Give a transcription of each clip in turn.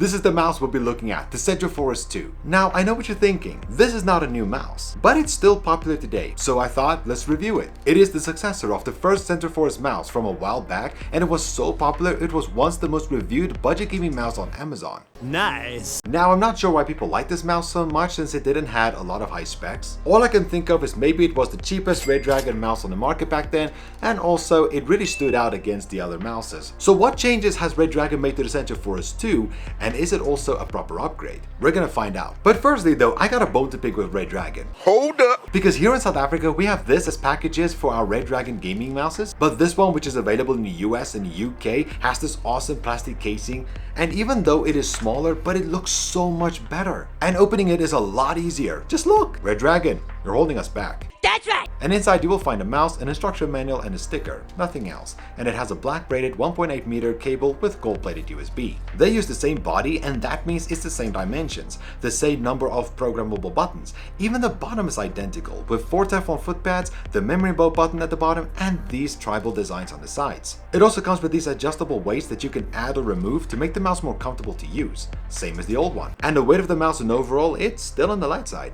This is the mouse we'll be looking at, the Centrophorus 2. Now, I know what you're thinking. This is not a new mouse, but it's still popular today, so I thought, let's review it. It is the successor of the first Centrophorus mouse from a while back, and it was so popular it was once the most reviewed budget gaming mouse on Amazon. Nice. Now, I'm not sure why people like this mouse so much since it didn't have a lot of high specs. All I can think of is maybe it was the cheapest Redragon mouse on the market back then, and also it really stood out against the other mouses. So what changes has Redragon made to the Centrophorus 2, and is it also a proper upgrade? We're gonna find out. But firstly though, I got a bone to pick with Redragon. Hold up! Because here in South Africa, we have this as packages for our Redragon gaming mouses, but this one, which is available in the US and the UK, has this awesome plastic casing, and even though it is smaller, but it looks so much better. And opening it is a lot easier. Just look! Redragon, you're holding us back. That's right. And inside you will find a mouse, an instruction manual, and a sticker, nothing else. And it has a black braided 1.8 meter cable with gold plated USB. They use the same body, and that means it's the same dimensions, the same number of programmable buttons. Even the bottom is identical, with 4 Teflon foot pads, the memory bow button at the bottom, and these tribal designs on the sides. It also comes with these adjustable weights that you can add or remove to make the mouse more comfortable to use, same as the old one. And the weight of the mouse and overall, it's still on the light side.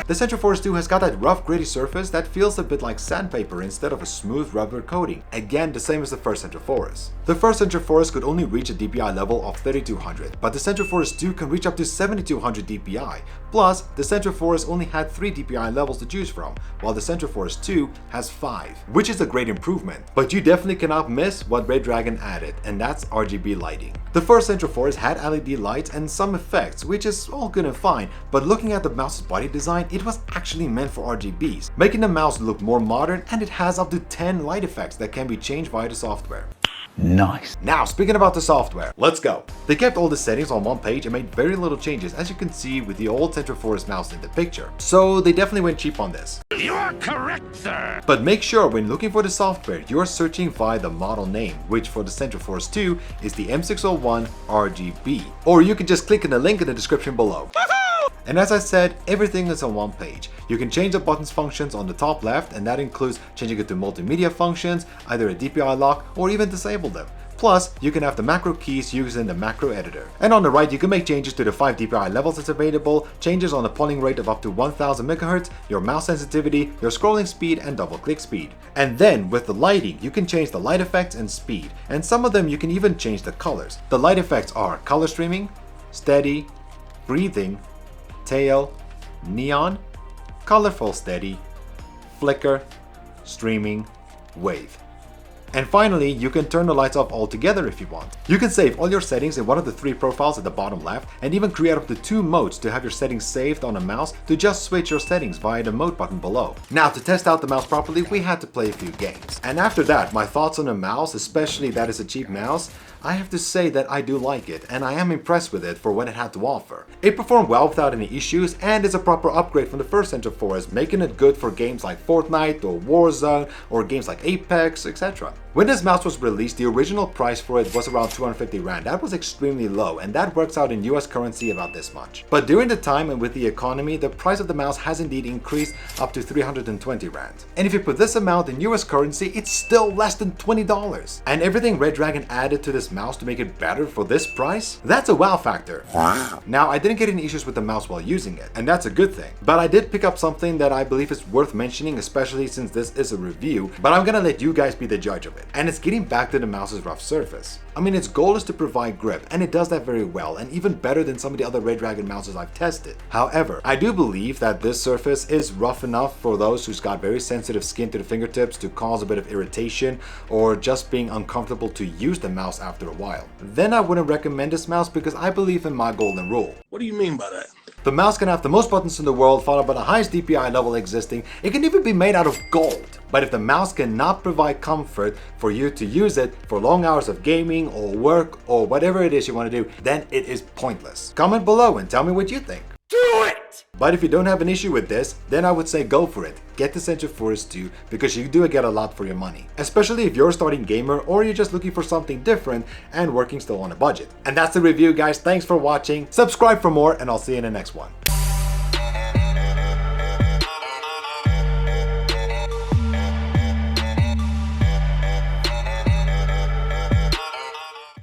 The Centrophorus 2 has got that rough gritty surface that feels a bit like sandpaper instead of a smooth rubber coating. Again, the same as the first Centrophorus. The first Centrophorus could only reach a DPI level of 3200, but the Centrophorus 2 can reach up to 7200 DPI. Plus, the Centrophorus only had 3 DPI levels to choose from, while the Centrophorus 2 has 5, which is a great improvement. But you definitely cannot miss what Redragon added, and that's RGB lighting. The first Centrophorus had LED lights and some effects, which is all good and fine, but looking at the mouse's body design, it was actually meant for RGBs, making the mouse look more modern, and it has up to 10 light effects that can be changed via the software. Nice. Now, speaking about the software, let's go. They kept all the settings on one page and made very little changes, as you can see with the old Centrophorus mouse in the picture. So they definitely went cheap on this. You are correct, sir. But make sure when looking for the software, you are searching via the model name, which for the Centrophorus 2 is the M601-RGB. Or you can just click on the link in the description below. And as I said, everything is on one page. You can change the buttons functions on the top left, and that includes changing it to multimedia functions, either a DPI lock, or even disable them. Plus, you can have the macro keys using the macro editor. And on the right, you can make changes to the 5 DPI levels that's available, changes on the polling rate of up to 1000 MHz, your mouse sensitivity, your scrolling speed, and double click speed. And then with the lighting, you can change the light effects and speed, and some of them you can even change the colors. The light effects are color streaming, steady, breathing, tail, neon, colorful steady, flicker, streaming, wave. And finally, you can turn the lights off altogether if you want. You can save all your settings in one of the 3 profiles at the bottom left, and even create up to 2 modes to have your settings saved on a mouse to just switch your settings via the mode button below. Now, to test out the mouse properly, we had to play a few games. And after that, my thoughts on the mouse, especially that it's a cheap mouse, I have to say that I do like it, and I am impressed with it for what it had to offer. It performed well without any issues, and is a proper upgrade from the first Centrophorus, making it good for games like Fortnite or Warzone, or games like Apex, etc. When this mouse was released, the original price for it was around 250 Rand. That was extremely low, and that works out in US currency about this much. But during the time and with the economy, the price of the mouse has indeed increased up to 320 Rand. And if you put this amount in US currency, it's still less than $20. And everything Redragon added to this mouse to make it better for this price, that's a wow factor. Wow. Now, I didn't get any issues with the mouse while using it, and that's a good thing. But I did pick up something that I believe is worth mentioning, especially since this is a review, but I'm gonna let you guys be the judge of it. And it's getting back to the mouse's rough surface. I mean, its goal is to provide grip, and it does that very well, and even better than some of the other Redragon mouses I've tested. However, I do believe that this surface is rough enough for those who's got very sensitive skin to the fingertips to cause a bit of irritation, or just being uncomfortable to use the mouse after a while. Then I wouldn't recommend this mouse because I believe in my golden rule. What do you mean by that? The mouse can have the most buttons in the world, followed by the highest DPI level existing. It can even be made out of gold. But if the mouse cannot provide comfort for you to use it for long hours of gaming or work or whatever it is you want to do, then it is pointless. Comment below and tell me what you think. Do it! But if you don't have an issue with this, then I would say go for it. Get the Centrophorus 2 because you do get a lot for your money. Especially if you're a starting gamer or you're just looking for something different and working still on a budget. And that's the review, guys. Thanks for watching. Subscribe for more and I'll see you in the next one.